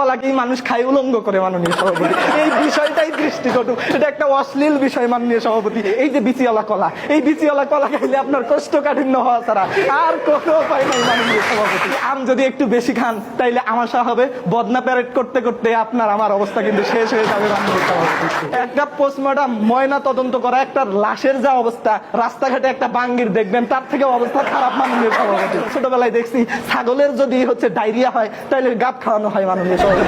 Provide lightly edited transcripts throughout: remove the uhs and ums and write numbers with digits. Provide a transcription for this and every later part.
কলাকেই মানুষ খায় উলঙ্গ করে মাননীয় সভাপতি, এই বিষয়টাই দৃষ্টিকটু, এটা একটা অশ্লীল বিষয় মাননীয় সভাপতি। এই যে বিচিওয়ালা কলা, এই বিচিওয়ালা কলা খাইলে আপনার কোষ্ঠকাঠিন্য হওয়া ছাড়া আর কোনো উপায় নাই মাননীয় সভাপতি। আম যদি একটু বেশি খান তাইলে আমাশা হবে, বদনা প্যারেড করতে করতে আপনার আমার অবস্থা কিন্তু শেষ হয়ে যাবে মাননীয় সভাপতি। একটা পোস্টমর্টম ময়না তদন্ত করা একটা লাশের যা অবস্থা, রাস্তাঘাটে একটা বাঙ্গির দেখবেন তার থেকে অবস্থা খারাপ মাননীয় সভাপতি। ছোটবেলায় দেখছি ছাগলের যদি ডায়রিয়া হয় তাহলে গাব খাওয়ানো হয় মাননীয় সভাপতি।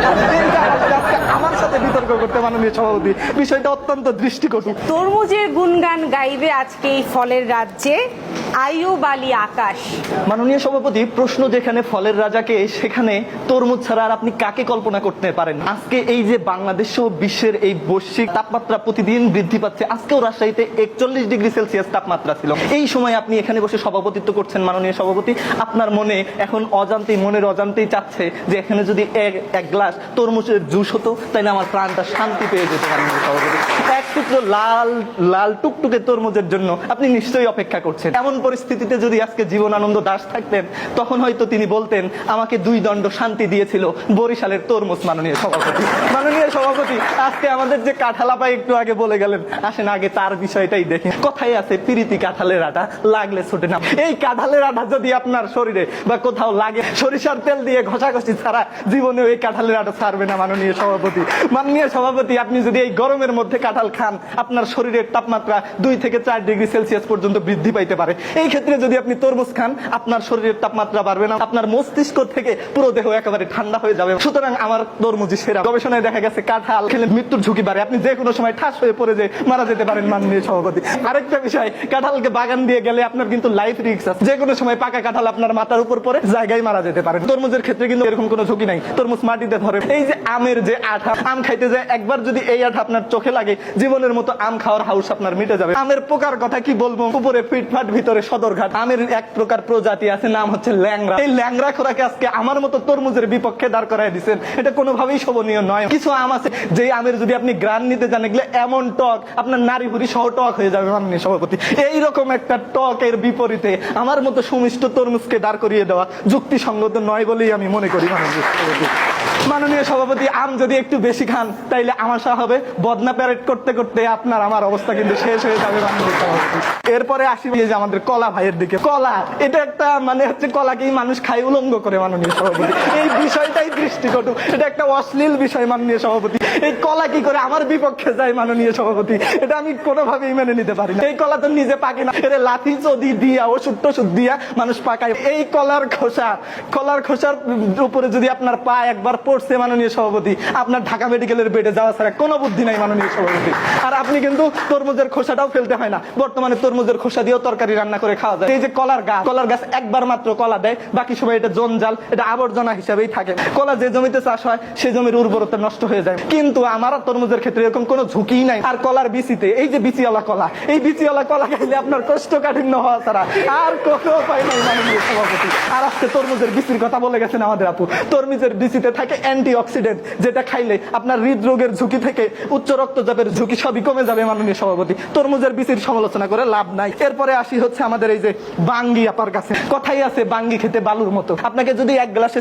আমার সাথে বিতর্ক করতে মাননীয় সভাপতি, বিষয়টা অত্যন্ত দৃষ্টিকটু। তরমুজের গুণগান গাইবে আজকে এই ফলের রাজ্যে আইয়ুব আলী আকাশ। মাননীয় সভাপতি, প্রশ্ন যেখানে ফলের রাজাকে, সেখানে তরমুজ ছাড়া আর আপনি কাকে কল্পনা করতে পারেন? আজকে এই যে বাংলাদেশ ও বিশ্বের এই বৈশ্বিক তাপমাত্রা প্রতিদিন বৃদ্ধি পাচ্ছে, আজকেও রাজশাহীতে 41 ডিগ্রি সেলসিয়াস তাপমাত্রা ছিল। এই সময় আপনি এখানে বসে সভাপতিত্ব করছেন মাননীয় সভাপতি, আপনার মনে এখন মনের অজান্তেই চাচ্ছে যে এখানে যদি এক গ্লাস তরমুজের জুস হতো তাহলে আমার প্রাণটা শান্তি পেয়ে যেত মাননীয় সভাপতি। এক টুকরো লাল টুকটুকে তরমুজের জন্য আপনি নিশ্চয়ই অপেক্ষা করছেন। এমন পরিস্থিতিতে যদি আজকে জীবনানন্দ দাশ থাকতেন, তখন হয়তো তিনি বলতেন আমাকে 2 দণ্ড শান্তি দিয়েছিল বরিশালের তরমুজ। মাননীয় সভাপতি, মাননীয় সভাপতি, আজকে আমাদের যে কাঁঠালাপা একটু আগে বলে গেলেন, আসেন আগে তার বিষয়টাই দেখি। কথাই আছে প্রীতি কাঁঠালের আটা, লাগলে ছোটে না। এই কাঁঠালের আটা যদি আপনার শরীরে বা কোথাও লাগে, সরিষার তেল দিয়ে ঘষাঘষি ছাড়া জীবনে এই কাঁঠালের আটা ছাড়বে না মাননীয় সভাপতি। মাননীয় সভাপতি, আপনি যদি এই গরমের মধ্যে কাঁঠাল খান, আপনার শরীরের তাপমাত্রা 2 থেকে 4 ডিগ্রি সেলসিয়াস পর্যন্ত বৃদ্ধি পাইতে পারে। এই ক্ষেত্রে যদি আপনি তরমুজ খান, আপনার শরীরের তাপমাত্রা বাড়বে না, আপনার মস্তিষ্ক থেকে পুরো দেহ একেবারে ঠান্ডা হয়ে যাবে। সুতরাং আমার তরমুজই সেরা। গবেষণায় দেখা গেছে কাঁঠাল খেলে মৃত্যুর ঝুঁকি বাড়ে, আপনি যে কোনো সময় ঠাস হয়ে পড়ে যে মারা যেতে পারেন মাননীয় সভাপতি। আরেকটা বিষয়, কাঁঠালকে বাগান দিয়ে গেলে আপনার কিন্তু লাইফ রিস্ক আছে, যে কোনো সময় পাকা কাঁঠাল আপনার মাথার উপর পড়ে জায়গায় মারা যেতে পারে। তরমুজের ক্ষেত্রে কিন্তু এরকম কোনো ঝুঁকি নাই, তরমুজ মাটিতে ধরে। এই যে আমের যে আঠা, আম খাইতে যায় একবার যদি এই আঠা আপনার চোখে লাগে, জীবনের মতো আম খাওয়ার হাউস আপনার মিটে যাবে। আমের পোকার কথা কি বলবো, উপরে ফিটফাট ভিতরে সদরঘাট। আমের এক প্রকার প্রজাতি আছে, নাম হচ্ছে ল্যাংড়া। এই ল্যাংড়া খোরাকে আজকে আমার মতো তরমুজের বিপক্ষে দাঁড় করাই দিচ্ছেন, এটা কোনোভাবেই শোভনীয় নয়। কিছু আম আছে যে আমের যদি আপনি গ্রান নিতে জানেন, এগুলো এমন টক আপনার নারী ভুড়ি সহ টক হয়ে যাবে মাননীয় সভাপতি। এইরকম একটা টকের বিপরীতে আমার মতো সুমিষ্ট তরমুজকে দাঁড় করিয়ে দেওয়া যুক্তিসঙ্গত নয় বলেই আমি মনে করি মাননীয় সভাপতি। মাননীয় সভাপতি, আম যদি একটু বেশি খান তাইলে আমাশা হবে, বদনা প্যারেড করতে করতে আপনার আমার অবস্থা কিন্তু শেষ হয়ে যাবে মাননীয় সভাপতি। এরপরে আসি যে আমাদের কলা ভাইয়ের দিকে। কলা, এটা একটা কলাকেই মানুষ খায় উলঙ্গ করে মাননীয় সভাপতি, এই বিষয়টাই দৃষ্টিকটু, এটা একটা অশ্লীল বিষয় মাননীয় সভাপতি। এই কলা কি করে আমার বিপক্ষে যায় মাননীয় সভাপতি, এটা আমি কোনোভাবেই মেনে নিতে পারি না। এই কলা তো নিজে পাকে না, এটা লাথি চদি দিয়া ওষুধ টষুধ দিয়া মানুষ পাকায়। এই কলার খোসার উপরে যদি আপনার পা একবার পড়ছে মাননীয় সভাপতি, আপনার ঢাকা মেডিকেলের বেডে যাওয়া ছাড়া কোনো বুদ্ধি নাই মাননীয় সভাপতি। আর আপনি কিন্তু তরমুজের খোসাটাও ফেলতে হয় না, বর্তমানে তরমুজের খোসা দিয়েও তরকারি রান্না করে খাওয়া যায়। এই যে কলার গাছ একবার মাত্র কলা দেয়, বাকি সময় এটা জঞ্জাল, এটা আবর্জনা হিসাবেই থাকে। কলা যে জমিতে চাষ হয় সেই জমির উর্বরতা নষ্ট হয়ে যায়, কিন্তু আমার তরমুজের ক্ষেত্রে এরকম কোনো ঝুঁকি নাই। আর কলার বিচিতে, এই যে বিচিওয়ালা কলা, এই বিচিওয়ালা কলা খাইলে আপনার কোষ্ঠকাঠিন্য হওয়া ছাড়া আর কোনো উপায় নাই মাননীয় সভাপতি। আর আজকে তরমুজের বিচির কথা বলে গেছেন আমাদের আপু, তরমুজের বিচিতে থাকে অ্যান্টিঅক্সিডেন্ট, যেটা খাইলে আপনার হৃদরোগের ঝুঁকি থেকে উচ্চ রক্তচাপের ঝুঁকি সবই কমে যাবে মাননীয় সভাপতি। তরমুজের বিচির সমালোচনা করে লাভ নাই। এরপরে আসি হচ্ছে আমাদের এই যে বাঙ্গি আপার কাছে। কথাই আছে বাঙ্গি খেতে বালুর মতো। আপনাকে যদি এক গ্লাসে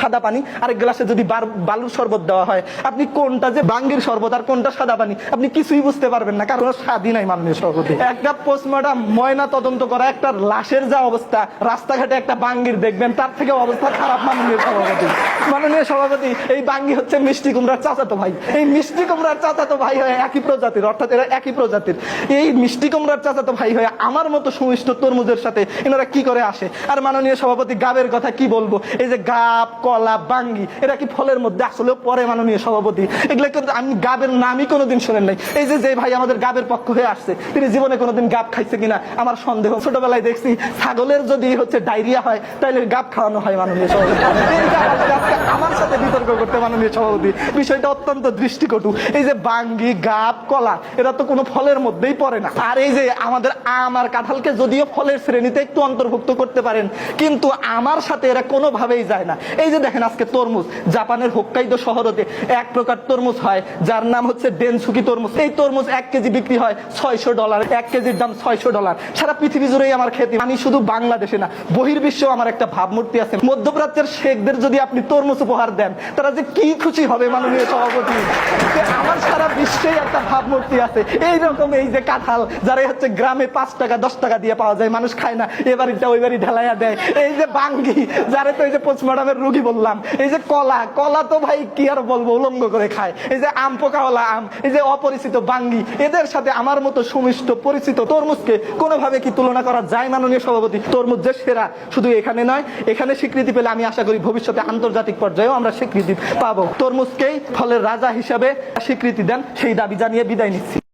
সাদা পানি আরেক গ্লাসে যদি বালুর শরবত দেওয়া হয়, আপনি কোনটা যে বাঙ্গির শরবত আর কোনটা সাদা পানি আপনি কিছুই বুঝতে পারবেন না, কারণ স্বাদই নাই মাননীয় সভাপতি। একটা পোস্টমর্টম ময়না তদন্ত করা একটা লাশের যা অবস্থা, রাস্তাঘাটে একটা বাঙ্গির দেখবেন তার থেকে অবস্থা খারাপ মাননীয় সভাপতি। মাননীয় সভাপতি, এই বাঙ্গি হচ্ছে মিষ্টি কুমড়ার চাচাতো ভাই। এই মিষ্টি কুমড়ার চাচাতো ভাই হয়ে একই প্রজাতির, অর্থাৎ এরা একই প্রজাতির। এই মিষ্টি কুমড়ার চাচাতো ভাই হয়ে আমার মতো সুমিষ্ট তরমুজের সাথে এনারা কি করে আসে? আর মাননীয় সভাপতি, গাবের কথা কি বলবো, এই যে গাব, কলা, বাঙ্গি, এরা কি ফলের মধ্যে আসলেও পরে মাননীয় সভাপতি? এগুলো কিন্তু আমি গাবের নামই কোনোদিন শোনেন নাই। এই যে ভাই আমাদের গাবের পক্ষ হয়ে আসছে, তিনি জীবনে কোনোদিন গাব খাইছে কিনা আমার সন্দেহ। ছোটবেলায় দেখছি ছাগলের যদি ডায়রিয়া হয় তাহলে গাব খাওয়ানো হয় মাননীয় সভাপতি। আমার সাথে বিতর্ক করতে মাননীয় সভাপতি, বিষয়টা অত্যন্ত দৃষ্টিকটু। এই যে বাঙ্গি, গাব, কলা, এরা তো কোনো ফলের মধ্যেই পড়ে না। আর এই যে আমাদের আম আর কাঁঠালকে যদিও ফলের শ্রেণীতে একটু অন্তর্ভুক্ত করতে পারেন, কিন্তু আমার সাথে এরা কোনোভাবেই যায় না। এই যে দেখেন আজকে তরমুজ, জাপানের হোক্কাইদো শহরতে এক প্রকার তরমুজ হয় যার নাম হচ্ছে ডেনসুকি তরমুজ। এই তরমুজ 1 কেজি বিক্রি হয় $600, 1 কেজির দাম $600। সারা পৃথিবী জুড়েই আমার খ্যাতি। আমি শুধু বাংলাদেশে না, বহির্বিশ্বেও আমার একটা ভাবমূর্তি আছে। মধ্যপ্রাচ্যের শেখদের যদি আপনি তরমুজ উপহার দেন, দেন, তারা যে কি খুশি হবে মাননীয় সভাপতি। যে আমার সারা বিশ্বেই একটা ভাবমূর্তি আছে এইরকম, এই যে কাঁঠাল যারা হচ্ছে গ্রামে 5 টাকা 10 টাকা দিয়ে পাওয়া যায়, মানুষ খায় না, এবারিটা ওই বাড়ি ঢেলাইয়া দেয়। এই যে বাঙ্গি যারে তো এই যে পোস্টমর্টমের রুগী বললাম, এই যে কলা তো ভাই কি আর বলবো, উলঙ্গ করে খায়। এই যে আম, পোকাওয়ালা আম, এই যে অপরিচিত বাঙ্গি, এদের সাথে আমার মতো সুমিষ্ট পরিচিত তরমুজকে কোনোভাবে কি তুলনা করা যায় মাননীয় সভাপতি? তরমুজ যে সেরা, শুধু এখানে নয়, এখানে স্বীকৃতি পেলে আমি আশা করি ভবিষ্যতে আন্তর্জাতিক পর্যায়েও আমরা স্বীকৃতি পাবো। তরমুজকেই ফলের রাজা হিসাবে স্বীকৃতি দেন, সেই দাবি জানিয়ে বিদায় নিচ্ছি।